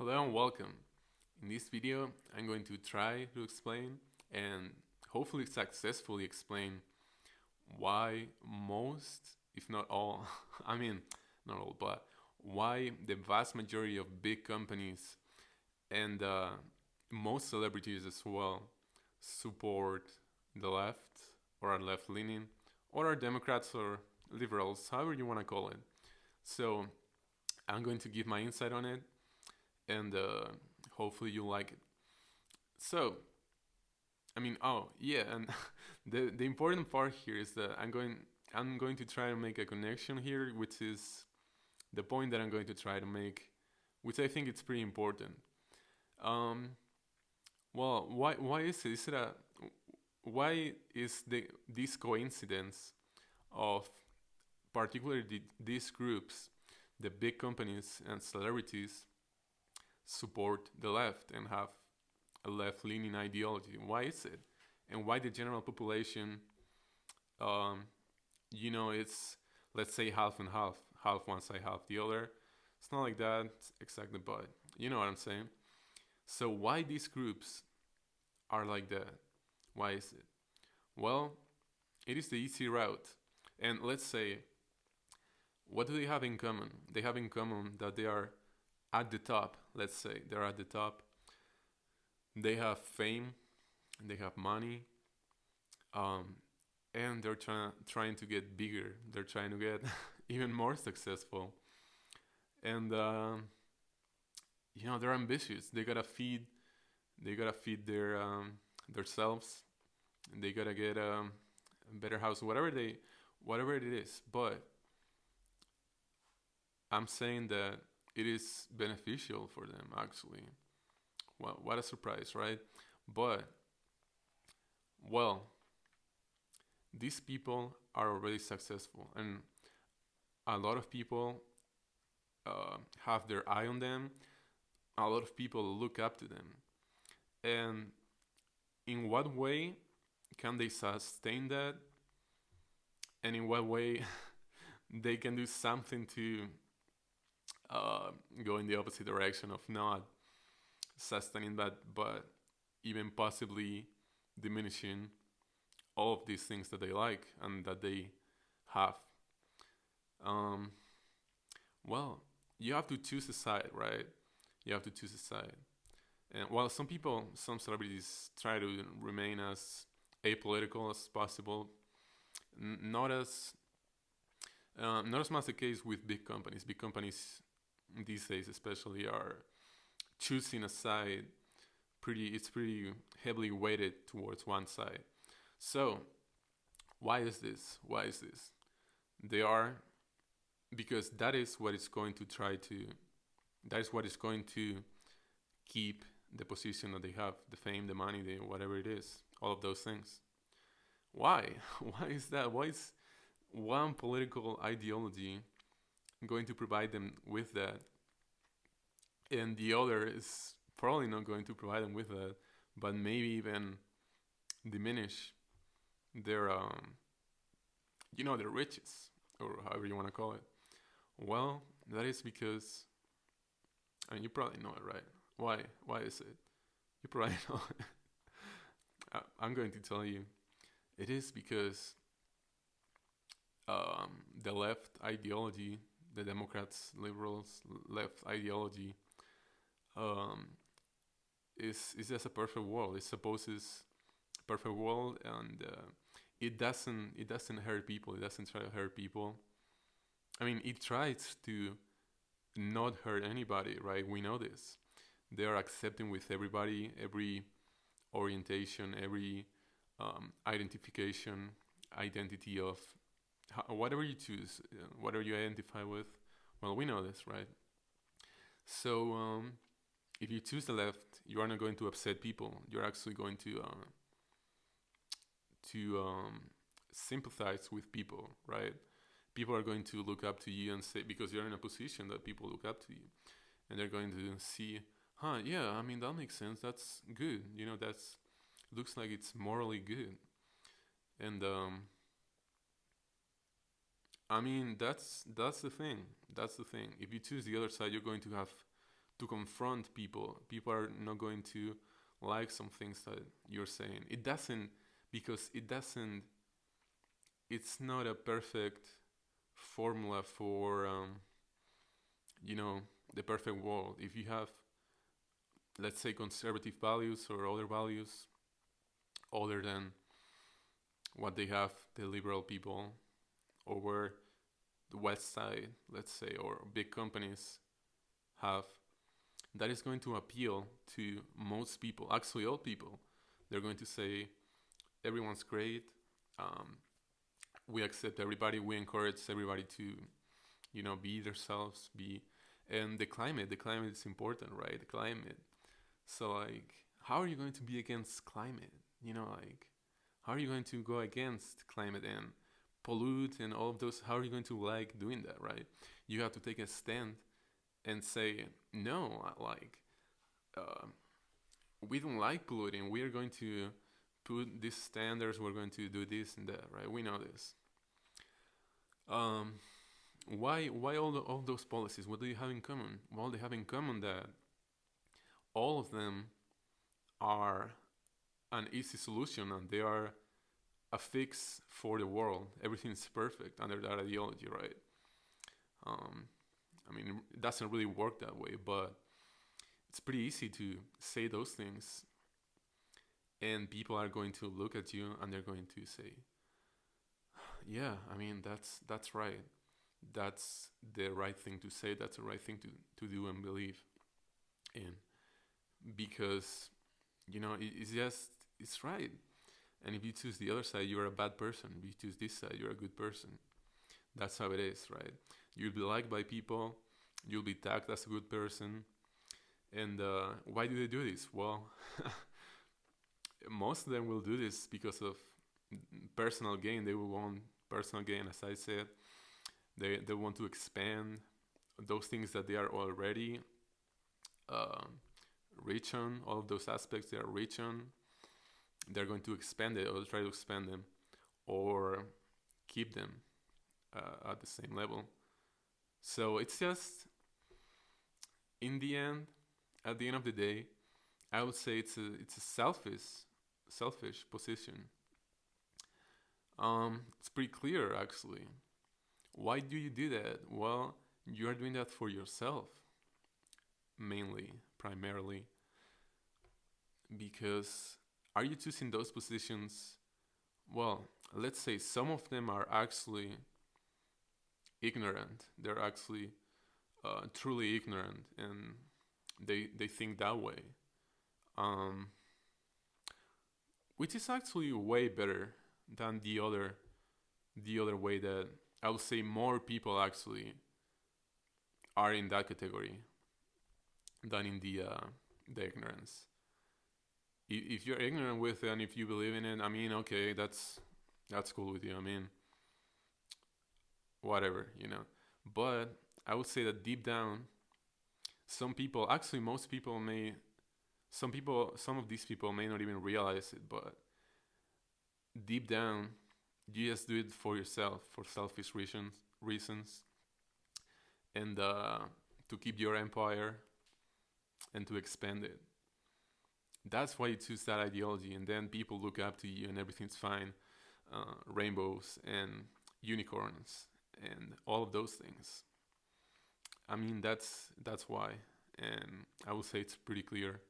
Hello and welcome. In this video, I'm going to try to explain and hopefully successfully explain why most, if not all, I mean, not all, but why the vast majority of big companies and most celebrities as well support the left or are left leaning or are Democrats or liberals, however you want to call it. So I'm going to give my insight on it and hopefully you like it. So, oh yeah, and the important part here is that I'm going to try to make a connection here, which is the point that I'm going to try to make, which I think it's pretty important. Um, well, why is it? Is it a why is this coincidence of particularly these groups, the big companies and celebrities, support the left and have a left-leaning ideology? Why is it? And why the general population, um, it's, let's say, half and half, half one side, half the other. It's not like that exactly, but you know what I'm saying. So why these groups are like that? Why is it? Well, it is the easy route. And let's say, what do they have in common? They have in common that they are at the top. Let's say they're at the top. They have fame, they have money, um, and they're trying to get bigger. They're trying to get even more successful, and they're ambitious. They gotta feed themselves. They gotta get a better house, whatever it is. But I'm saying that it is beneficial for them actually. Well, what a surprise, right? But well, these people are already successful, and a lot of people have their eye on them. A lot of people look up to them. And in what way can they sustain that? And in what way they can do something to uh, go in the opposite direction of not sustaining that, but even possibly diminishing all of these things that they like and that they have? Um, well, you have to choose a side, right? You have to choose a side. And while some celebrities try to remain as apolitical as possible, not as much the case with big companies. Big companies these days, especially, are choosing a side. It's pretty heavily weighted towards one side. So why is this? Why is this? They are because that is what is going to try to. That is what is going to keep the position that they have, the fame, the money, whatever it is, all of those things. Why? Why is that? Why is one political ideology going to provide them with that, and the other is probably not going to provide them with that, but maybe even diminish their, their riches, or however you want to call it? Well, that is because, I mean, you probably know it, right? Why? Why is it? You probably know it. I'm going to tell you. It is because the left ideology, the Democrats, liberals, left ideology, um, is just a perfect world. It supposes a perfect world, and it doesn't hurt people. It doesn't try to hurt people. I mean, it tries to not hurt anybody, right? We know this. They are accepting with everybody, every orientation, every identification, identity of whatever you choose, whatever you identify with. Well, we know this, right? So if you choose the left, you are not going to upset people. You're actually going to sympathize with people, right? People are going to look up to you and say, because you're in a position that people look up to you, and they're going to see, huh? Yeah, I mean that makes sense. That's good. That's looks like it's morally good. And I mean that's the thing. That's the thing. If you choose the other side, you're going to have to confront people. People are not going to like some things that you're saying. It doesn't, because it doesn't, it's not a perfect formula for, you know, the perfect world. If you have, let's say, conservative values or other values other than what they have, the liberal people, or where the West Side, let's say, or big companies have, that is going to appeal to most people, actually all people. They're going to say, everyone's great. Um, we accept everybody. We encourage everybody to, you know, be themselves. And the climate is important, right? The climate. So like, how are you going to be against climate? You know, like, how are you going to go against climate and pollute and all of those? How are you going to like doing that, right? You have to take a stand and say, no, like, uh, we don't like polluting. We are going to put these standards. We're going to do this and that, right? We know this. Um, why all those policies? What do you have in common? Well, they have in common that all of them are an easy solution, and they are a fix for the world. Everything's perfect under that ideology, right? Um, I mean, it doesn't really work that way, but it's pretty easy to say those things, and people are going to look at you and they're going to say, "Yeah, I mean, that's right. That's the right thing to say. That's the right thing to do and believe in." Because, you know, it's just, it's right. And if you choose the other side, you're a bad person. If you choose this side, you're a good person. That's how it is, right? You'll be liked by people. You'll be tagged as a good person. And why do they do this? Well, most of them will do this because of personal gain. They will want personal gain, as I said. They want to expand those things that they are already uh, rich on, all of those aspects they are rich on. They're going to expand it or try to expand them or keep them at the same level. So it's just, in the end, at the end of the day, I would say it's a selfish position. It's pretty clear actually. Why do you do that? Well, you are doing that for yourself, mainly, primarily, because are you choosing those positions? Well, let's say some of them are actually ignorant. They're actually truly ignorant, and they think that way, um, which is actually way better than the other way that I would say more people actually are in that category than in the ignorance. If you're ignorant with it and if you believe in it, I mean, okay, that's cool with you. I mean, whatever, you know. But I would say that deep down, some people, actually, some of these people may not even realize it, but deep down, you just do it for yourself, for selfish reasons, and to keep your empire and to expand it. That's why you choose that ideology, and then people look up to you, and everything's fine. Rainbows and unicorns and all of those things. I mean, that's why, and I would say it's pretty clear.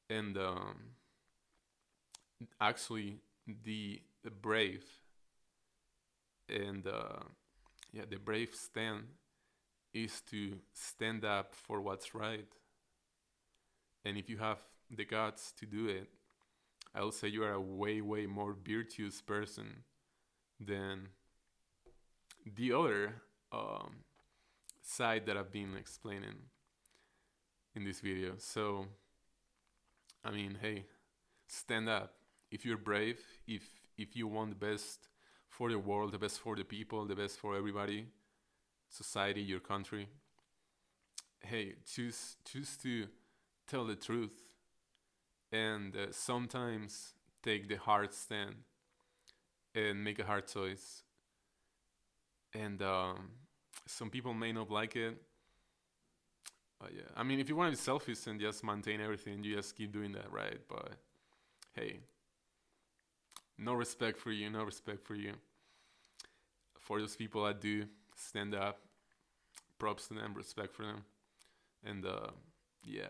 And actually, the brave and yeah, the brave stand is to stand up for what's right. And if you have the guts to do it, I would say you are a way more virtuous person than the other side that I've been explaining in this video. So, I mean, hey, stand up. If you're brave, if you want the best for the world, the best for the people, the best for everybody, society, your country, hey, choose to tell the truth, and sometimes take the hard stand and make a hard choice. And some people may not like it. Yeah, I mean, if you want to be selfish and just maintain everything, you just keep doing that, right? But hey, no respect for you, no respect for you. For those people that do stand up, props to them, respect for them. And yeah,